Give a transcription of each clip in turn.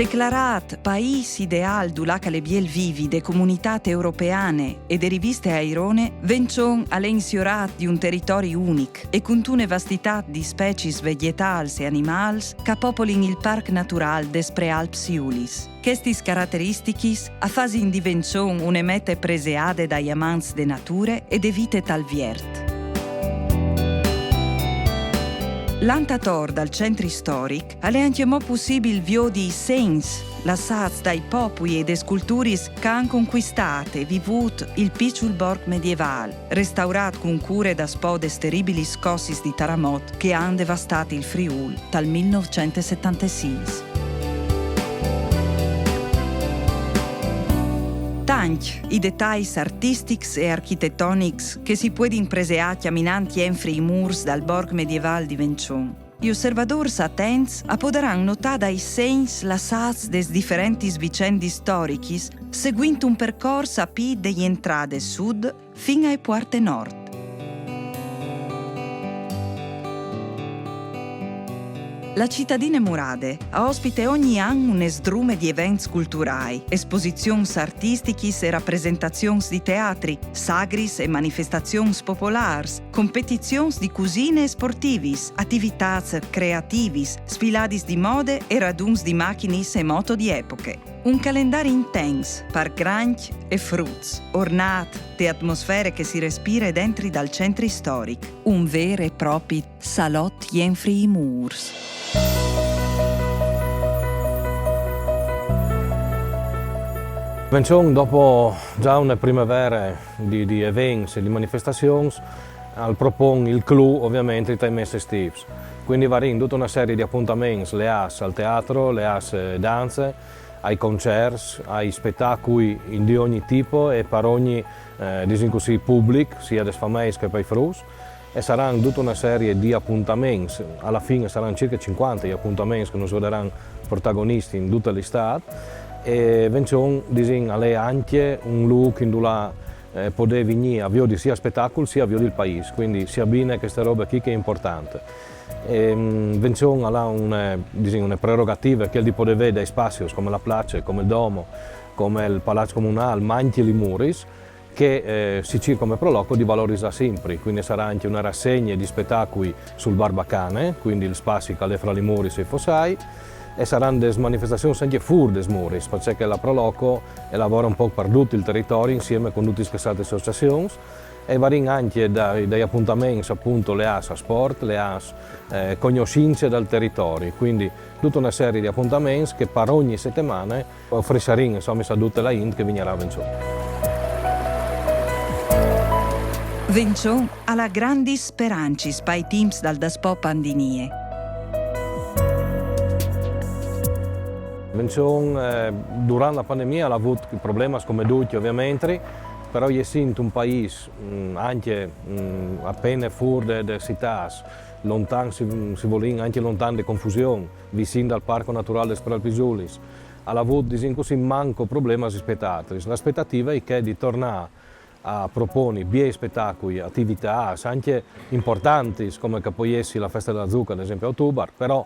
Declarat país ideal dulaca le biel vivi de comunitate europeane e de riviste airone, vencion all'insiorat di un territorio unic e con una vastità di species vegetals e animals che popolin il Parc Natural des Prealps Iulis. Questis caratteristicis a fasin di vencion une mete preseade dai amants de nature e de vite talviert. L'antator dal centro storic è anche mo possibile vio di segns lasciati dai popoli e dai sculturis che hanno conquistato e vissuto il piccolo borgo medievale, restaurato con cure da spodes terribili scossi di terremot che hanno devastato il Friuli dal 1976. Tanti i dettagli artistici e architettonici che si può preseare camminanti entri i murs dal borgo medievale di Vencion. Gli osservatori attenti potranno notare i segni lasciati des differenti vicende storiche seguendo un percorso a piedi delle entrate sud fino alle porte nord. La cittadina Murade ospita ogni anno un esdrume di eventi culturali, esposizioni artistiche e rappresentazioni di teatri, sagris e manifestazioni popolari, competizioni di cucine e sportivi, attività creative, sfilati di mode e raduni di macchine e moto di epoche. Un calendario intenso, per granchi e frutti, ornato di atmosfere che si respira dentro dal centro storico. Un vero e proprio salotto entri i murs. Vencion, dopo già una primavera di eventi e di manifestazioni, propone il clou ovviamente i mesi estivi. Quindi va in tutta una serie di appuntamenti, le as al teatro, le as danze, ai concerti, ai spettacoli di ogni tipo e per ogni pubblico, sia dei famiglie che per i frus. E saranno tutta una serie di appuntamenti, alla fine saranno circa 50 gli appuntamenti che nos vedranno protagonisti in tutta l'estate. E Vencion è anche un luogo in cui poter venire a vedere sia spettacoli sia a vedere il paese, quindi si abbina queste robe qui che è importante. Vencion ha una prerogativa che è di poter vedere spazi come la Place, come il Domo, come il Palazzo Comunale, ma anche i Muris, che si cerca come proloco di valorizzare sempre, quindi sarà anche una rassegna di spettacoli sul Barbacane, quindi il spazio che è fra i Muris e i Fossai, e saranno delle manifestazioni anche fuori dai Muris, perché la Proloco lavora un po' per tutto il territorio insieme con tutte le associazioni e varin anche dagli appuntamenti appunto le AS a sport, le AS conoscenze dal territorio, quindi tutta una serie di appuntamenti che per ogni settimana offriranno insomma a tutta la Int che vignerà a Vencion. Vencion ha la grandi speranze per i teams dal Daspo Pandinie. Vencion durante la pandemia ha avuto problemi come tutti ovviamente, però è sempre un paese anche appena fuori dalle città, lontano si vuole anche lontano da confusione, vicino dal Parco Naturale des Prealpi Iulis. Ha avuto così manco problemi aspettati. L'aspettativa è che di tornare a proporre bei spettacoli, attività anche importanti come che può essere la festa della zucca ad esempio a ottobre, però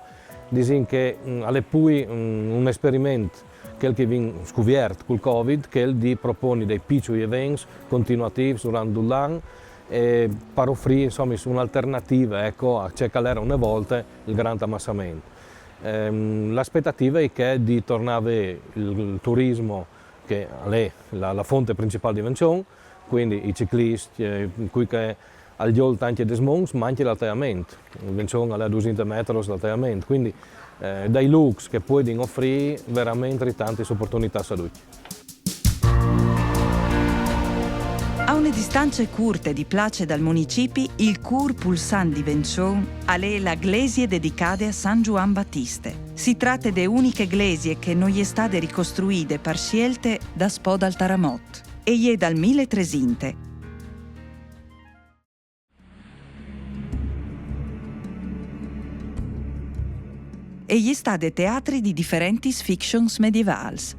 dicono che è poi un esperimento che viene scoperto col Covid, che è di proporre dei piccoli eventi continuativi durante l'anno per offrire insomma, un'alternativa ecco, a ciò che era una volta il grande ammassamento. L'aspettativa è che di tornare a avere il turismo che è la fonte principale di Vencion, quindi i ciclisti, qui che agli oltre anche dei smons, ma anche l'alteamento. Vencion ha 200 metri d'alteamento, quindi dai looks che puoi offrire veramente tante opportunità a tutti. A una distanza corta di place dal municipio, il Cur Pulsant di Vencion è la glesie dedicata a San Juan Battiste. Si tratta di uniche glesie che non è state ricostruite per scelte da Spo dal Taramot e è dal 1300. E gli sta dei teatri di differenti fictions medievals.